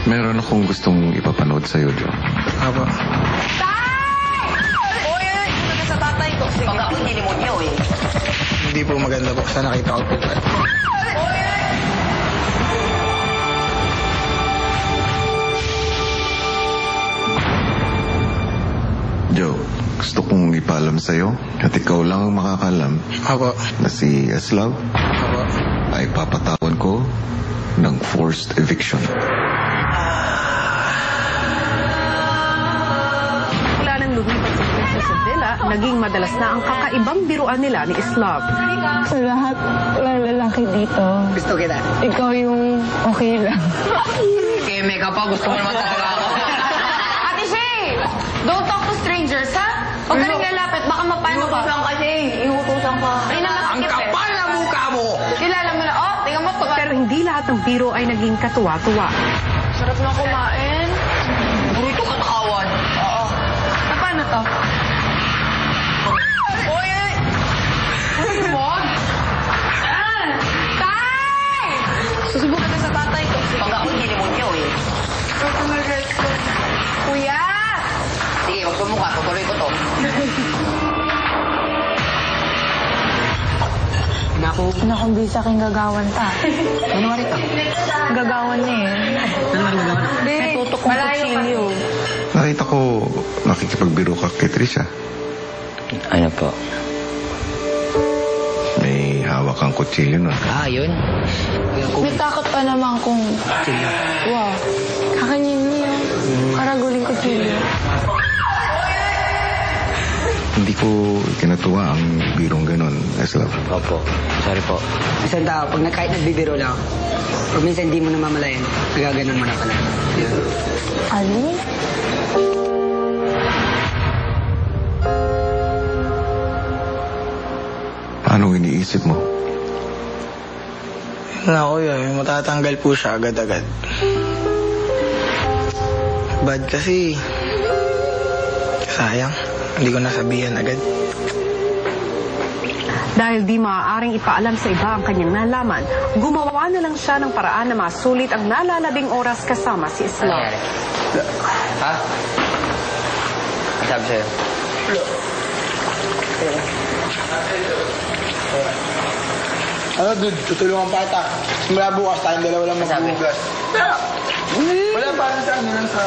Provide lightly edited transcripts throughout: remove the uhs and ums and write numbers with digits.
Meron akong gustong ipapanood sa'yo, Joe. Apo. Tay! Uy, ano sa tatay ko? Pag ako hindi limonyo eh. Hindi po maganda po. Sana nakita ko po. Joe, gusto kong ipaalam sa'yo at ikaw lang ang makakalam Apo. na si Eslav Apo. ay papatawan ko ng forced eviction. Mula nang lumipat si Princess Adela, naging madalas na ang kakaibang biruan nila ni Eslav. Sa lahat ng lalaki dito, Gusto kita. ikaw yung okay lang. Kaya mega pa, gusto mo naman talaga ako. Ate Shay! Don't talk to strangers, ha? Huwag ka rin lalapit, baka mapano ka. Inutusan ka siya eh. Inutusan ka. Ay, na Ang masikip eh. kapal na mukha mo! Kilala mo na, oh, tingnan mo, tuwa. Pero hindi lahat ng biro ay naging katuwa-tuwa. Sarap na kumain. Bruto katawan. Oo. Paano to? Uy! Wag! Tay! Susubukan ka sa tatay ko. Pag ako hindi limonyo eh. Kuya! Sige, huwag sumuka. Tutuloy ko to. Naku, bisa kang gagawan ta. Ano nga rito? Gagawan niya eh. Ano nga gagawa? May tutok kong kutsilyo. Nakita ko nakikipagbiro ka kay Trisha. Ano po? May hawak kang kutsilyo nun. Ah, yun. May takot pa naman kung... Wow. Kakanyin niyo. Karaguling kutsilyo. Hindi ko kinatuwa ang birong ganon, Eslav. Opo. Sorry po. Minsan tao, kahit nagbibiro lang, pag minsan hindi mo namamalayan, nagaganon mo na pala. Yun. Ano? Anong iniisip mo? Na kuya, matatanggal po siya agad-agad. Bad kasi. Sayang. Hindi ko nasabihan agad. Dahil di maaaring ipaalam sa iba ang kanyang nalaman, gumawa na lang siya ng paraan na masulit ang nalalabing oras kasama si Eslav. Ha? Ang sabi sa'yo? Ano dude, tutulungan pa kita. Simula bukas tayong dalawa lang magbugas. Wala pa lang sa ano lang sa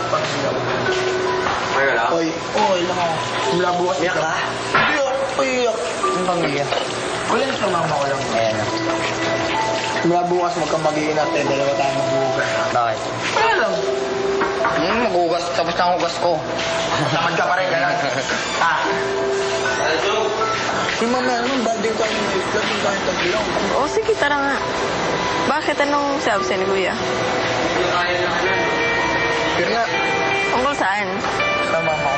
pagsigaw. Ay, wala. Oy, lang ako. Simula bukas. Iyak ka? Hindi ako. Iyak. Anong pamilya? Wala na sa mama ko lang. Ayan. Simula bukas magkamag-iin natin, dalawa tayong magbugas. Bakit? Wala lang. Maghugas. Tapos na ang hugas ko. Tamad ka pa rin, gano'n. Yung mga meron, bading tayo ng isla, yung tayo tagbilang. O sige, tara nga. Bakit anong sabi sa'yo ni Kuya? Pero nga, Tungkol saan? sa mama ko.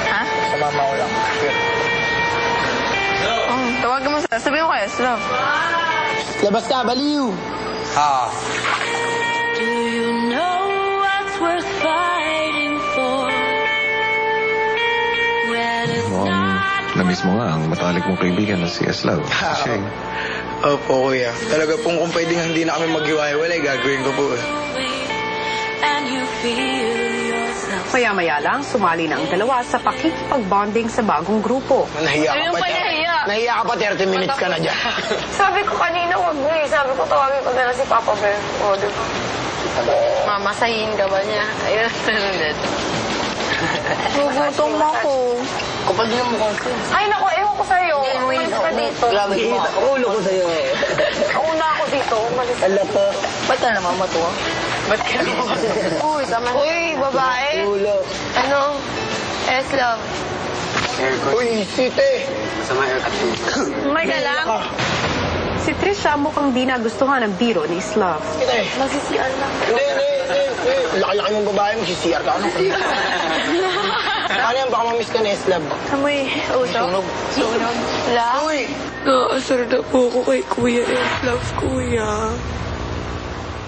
Ha? Sa mama ko lang. Pero, Tawagan mo sa... Sabihin ko kayo, Slav. labas ka, baliw! Ah. Namiss mo nga ang matalik mong kaibigan na si Eslav. Siya Opo, kuya. Talaga pong kung pwedeng hindi na kami maghiwa-hiwalay, gagawin ko po. Maya-maya lang, sumali na ang dalawa sa pakikipag-bonding sa bagong grupo. Nahiya ka Ayun pa pa dyan. nahiya. Nahiya ka pa, 30 minutes ka na dyan. Sabi ko kanina, wag mo eh. Sabi ko, tawagin ko na lang si Papa Bear. O, di ba? Mamasahin ka ba niya? Ayun, sunod. Gugutom ako. Kapag din ang mukha ko. Ay, naku, ewan ko sa'yo. Umalis ka dito. Grabe mo. Ulo ko sa'yo eh. Una ako dito. Umalis ka. Ala po. Ba't ka naman matuwa? Ba't ka Uy, tama. Uy, babae. Ulo. Ano? Eslav. Uy, site! Masama aircon. May ka lang. Si Trisha mukhang di nagustuhan ang biro ni Eslav. Magsisiyan lang. Hindi. Laki-laki mong babae, mag-CR ka. Ano? Ano yan, baka mamiss ka ni Eslav. Amoy, usok. Sunog. La. Uy! Naasar na po ako kay Kuya Eslav, Kuya.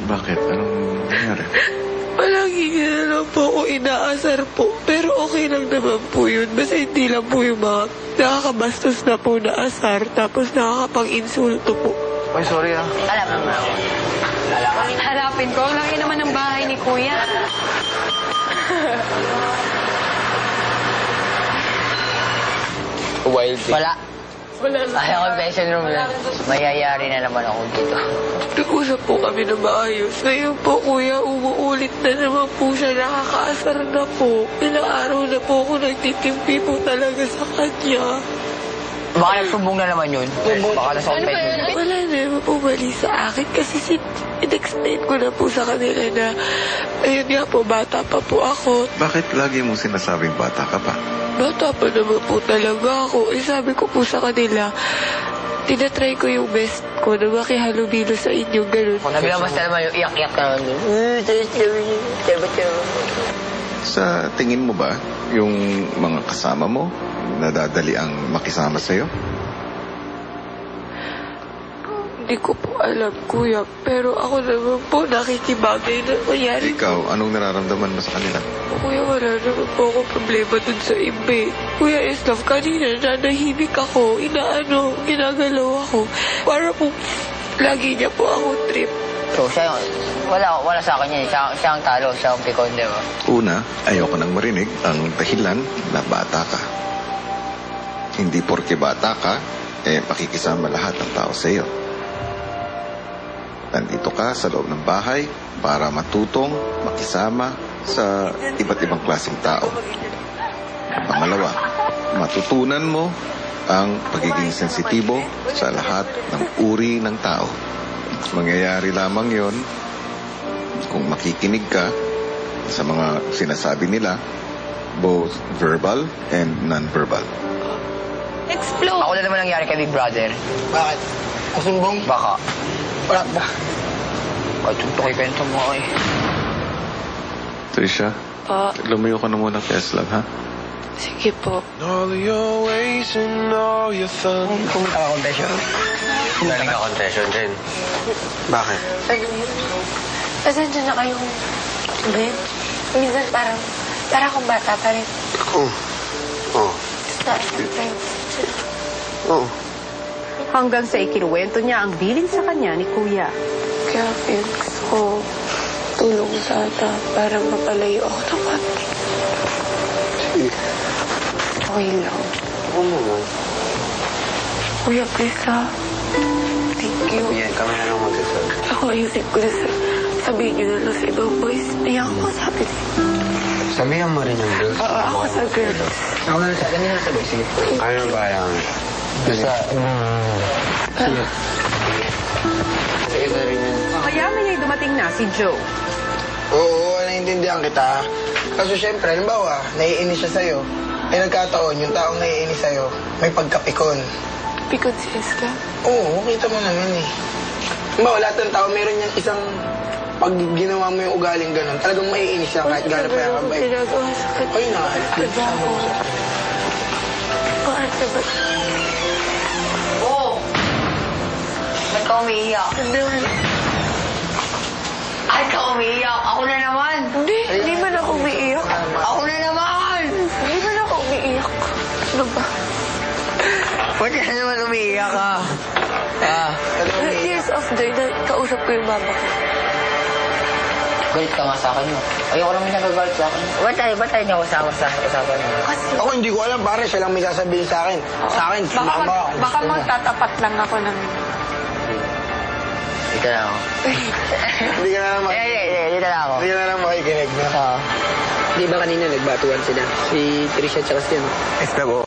Bakit? Anong nangyari? Palagi na lang po ako inaasar po. Pero okay lang naman po yun. Basta hindi lang po yung mga nakakabastos na po na asar. Tapos nakakapang-insulto po. Ay, sorry ah. Alam mo na ako. Hanapin ko. Ang laki naman ng bahay ni Kuya. Wild thing. Wala. Ay, ako confession room lang. Mayayari na naman ako dito. Nag-usap po kami na maayos. Ngayon po, Kuya, umuulit na naman po siya. Nakakaasar na po. Ilang araw na po ako nagtitimpi po talaga sa kanya. Baka nagsumbong na naman yun. Baka nasa confession. Wala na naman po mali sa akin kasi in-explain ko na po sa kanila na ayun nga po, bata pa po ako. Bakit lagi mo sinasabing bata ka pa? Bata pa naman po talaga ako. Sabi ko po sa kanila, tinatry ko yung best ko na makihalubilo sa inyo, gano'n. Nabila basta naman yung iyak-iyak ka naman dun. Sa tingin mo ba, yung mga kasama mo, nadadali ang makisama sa'yo? Hindi ko po alam, Kuya. Pero ako naman po nakikibagay na mangyari. Ikaw, anong nararamdaman mo sa kanila? Kuya, wala naman po ako problema dun sa iba. Kuya Eslov, kanina nanahimik ako. Ginagalaw ako. Para po lagi niya po ako trip. So, siya yung... Wala sa akin yan. Siya ang talo, siya ang pikon, di ba? Una, ayoko nang marinig ang dahilan na bata ka. Hindi porke bata ka, pakikisama lahat ng tao sa iyo. Nandito ka sa loob ng bahay para matutong makisama sa iba't ibang klaseng tao. Pangalawa, matutunan mo ang pagiging sensitibo sa lahat ng uri ng tao. Mangyayari lamang yon kung makikinig ka sa mga sinasabi nila, both verbal and non-verbal. Explode! Ako na naman nangyari kay Big Brother. Bakit? Kasumbong? Baka. Wala ba? Ay, tuntok kwento mo eh. Trisha, lumayo ka na muna kay Eslov, ha? Sige po. Pumunta ka confession. Galing ka confession din. Bakit? Pasensya na kayong Ben. Minsan parang akong bata pa rin. Oo. Oo. Hanggang sa ikinuwento niya ang bilin sa kanya ni Kuya. Kaya gusto ko tulong sana para mapalayo ako ng konti. Sige. Okay lang. Oo naman. Kuya, please ha. Thank you. Yan, kami na lang magsasabi. Ako ayusin ko na sabihin nyo na lang sa ibang boys. Iyak ako sabi niya. Sabihan mo rin yung girls. Ako sa girls. Ako na sa kanina sabi. Sige. Kaya ba yan? Basta, sige. Sige na rin yan. Mayaman ay dumating na si Joe. Oo, naiintindihan kita. Kaso syempre, halimbawa, naiinis siya sa'yo. Nagkataon, yung taong naiinis sa'yo, may pagkapikon. Pikon si Esla. Oo, kita mo naman eh. Halimbawa, lahat ng tao, meron niyang isang pag ginawa mo yung ugaling ganun, talagang maiinis siya kahit gano'n pa yung kabay. Ginagawa sa kanya. Ayun na, sama mo sa kanya. Bakit na ba? Oo! Ba't ka umiiyak? Hindi. Ay, ka umiiyak! Ako na naman! Hindi man ako umiiyak. Ako na naman! Hindi man ako umiiyak. Ano ba? Ba't ka naman umiiyak ka? Tears of joy na kausap ko yung mama ko. Galit ka nga sa akin, no? Ayoko naman nagagalit sa akin. Ba't tayo niya kasama sa usapan niya? Ako hindi ko alam, pare, siya lang may sasabihin sa akin. Sa akin, mama ako. Baka magtatapat lang ako ng... Dito na ako. Hindi ka na lang Dito na ako. Hindi ka na lang makikinig, no? Di ba kanina nagbatuan sila? Si Trisha at si ano? Estabo.